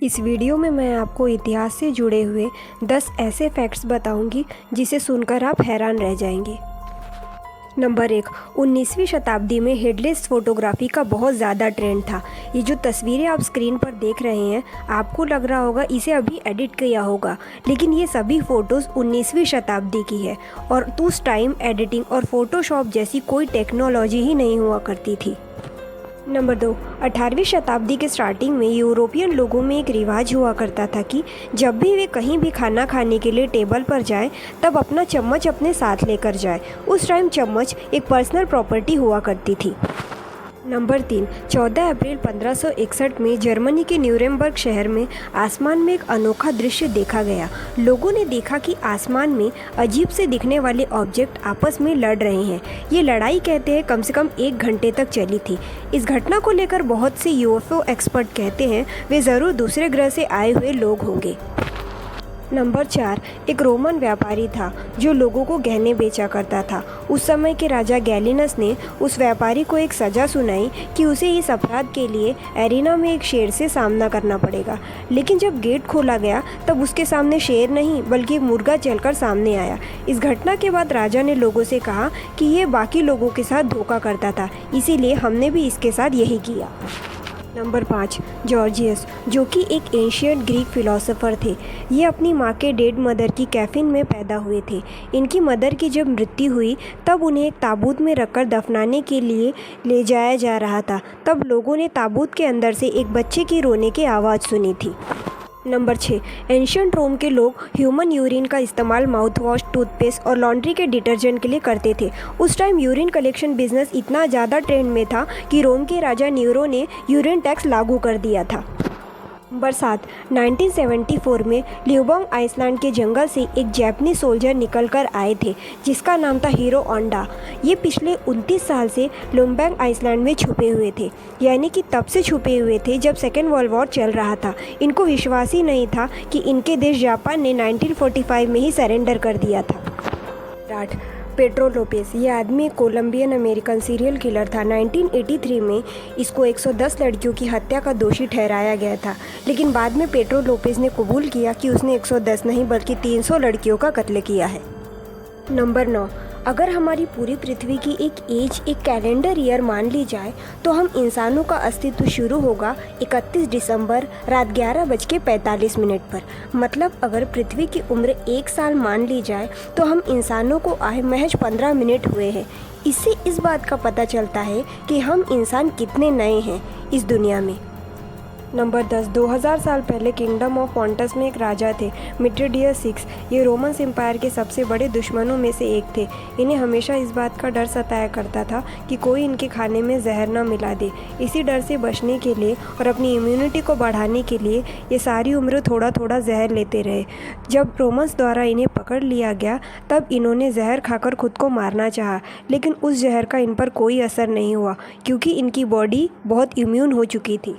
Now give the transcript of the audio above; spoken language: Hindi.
इस वीडियो में मैं आपको इतिहास से जुड़े हुए 10 ऐसे फैक्ट्स बताऊंगी जिसे सुनकर आप हैरान रह जाएंगे। नंबर 1, 19वीं शताब्दी में हेडलेस फोटोग्राफी का बहुत ज़्यादा ट्रेंड था। ये जो तस्वीरें आप स्क्रीन पर देख रहे हैं, आपको लग रहा होगा इसे अभी एडिट किया होगा, लेकिन ये सभी फ़ोटोज़ 19वीं शताब्दी की है और उस टाइम एडिटिंग और फोटोशॉप जैसी कोई टेक्नोलॉजी ही नहीं हुआ करती थी। नंबर 2, 18वीं शताब्दी के स्टार्टिंग में यूरोपियन लोगों में एक रिवाज हुआ करता था कि जब भी वे कहीं भी खाना खाने के लिए टेबल पर जाएं, तब अपना चम्मच अपने साथ लेकर जाएं। उस टाइम चम्मच एक पर्सनल प्रॉपर्टी हुआ करती थी। नंबर 3, 14 अप्रैल 1561 में जर्मनी के न्यूरेमबर्ग शहर में आसमान में एक अनोखा दृश्य देखा गया। लोगों ने देखा कि आसमान में अजीब से दिखने वाले ऑब्जेक्ट आपस में लड़ रहे हैं। ये लड़ाई कहते हैं कम से कम 1 घंटे तक चली थी। इस घटना को लेकर बहुत से यूएफओ एक्सपर्ट कहते हैं वे ज़रूर दूसरे ग्रह से आए हुए लोग होंगे। नंबर 4, एक रोमन व्यापारी था जो लोगों को गहने बेचा करता था। उस समय के राजा गैलिनस ने उस व्यापारी को एक सज़ा सुनाई कि उसे इस अपराध के लिए एरिना में एक शेर से सामना करना पड़ेगा। लेकिन जब गेट खोला गया तब उसके सामने शेर नहीं बल्कि एक मुर्गा चलकर सामने आया। इस घटना के बाद राजा ने लोगों से कहा कि ये बाकी लोगों के साथ धोखा करता था, इसीलिए हमने भी इसके साथ यही किया। नंबर 5, जॉर्जियस, जो कि एक एंशियंट ग्रीक फिलोसोफर थे। ये अपनी माँ के डेड मदर की कैफिन में पैदा हुए थे। इनकी मदर की जब मृत्यु हुई तब उन्हें एक ताबूत में रखकर दफनाने के लिए ले जाया जा रहा था। तब लोगों ने ताबूत के अंदर से एक बच्चे की रोने की आवाज़ सुनी थी। नंबर 6, एंशियंट रोम के लोग ह्यूमन यूरिन का इस्तेमाल माउथ वॉश, टूथपेस्ट और लॉन्ड्री के डिटर्जेंट के लिए करते थे। उस टाइम यूरिन कलेक्शन बिजनेस इतना ज़्यादा ट्रेंड में था कि रोम के राजा नीरो ने यूरिन टैक्स लागू कर दिया था। नंबर 7, 1974 में ल्यूबोंग आइसलैंड के जंगल से एक जापानी सोल्जर निकलकर आए थे जिसका नाम था हीरो ओंडा। ये पिछले 29 साल से लुम्बैंग आइसलैंड में छुपे हुए थे, यानी कि तब से छुपे हुए थे जब सेकेंड वर्ल्ड वॉर चल रहा था। इनको विश्वास ही नहीं था कि इनके देश जापान ने 1945 में ही सरेंडर कर दिया था। 8, पेड्रो लोपेस, ये आदमी कोलंबियन अमेरिकन सीरियल किलर था। 1983 में इसको 110 लड़कियों की हत्या का दोषी ठहराया गया था, लेकिन बाद में पेड्रो लोपेस ने कबूल किया कि उसने 110 नहीं बल्कि 300 लड़कियों का कत्ल किया है। नंबर 9, अगर हमारी पूरी पृथ्वी की एक एज एक कैलेंडर ईयर मान ली जाए तो हम इंसानों का अस्तित्व शुरू होगा 31 दिसंबर रात 11:45 पर। मतलब अगर पृथ्वी की उम्र 1 साल मान ली जाए तो हम इंसानों को आए महज 15 मिनट हुए हैं। इससे इस बात का पता चलता है कि हम इंसान कितने नए हैं इस दुनिया में। नंबर 10, 2000 साल पहले किंगडम ऑफ पॉन्टस में एक राजा थे, मिट्रेडियस 6। ये रोमन एम्पायर के सबसे बड़े दुश्मनों में से एक थे। इन्हें हमेशा इस बात का डर सताया करता था कि कोई इनके खाने में जहर न मिला दे। इसी डर से बचने के लिए और अपनी इम्यूनिटी को बढ़ाने के लिए ये सारी उम्र थोड़ा थोड़ा जहर लेते रहे। जब रोमन्स द्वारा इन्हें पकड़ लिया गया तब इन्होंने जहर खाकर खुद को मारना चाहा, लेकिन उस जहर का इन पर कोई असर नहीं हुआ क्योंकि इनकी बॉडी बहुत इम्यून हो चुकी थी।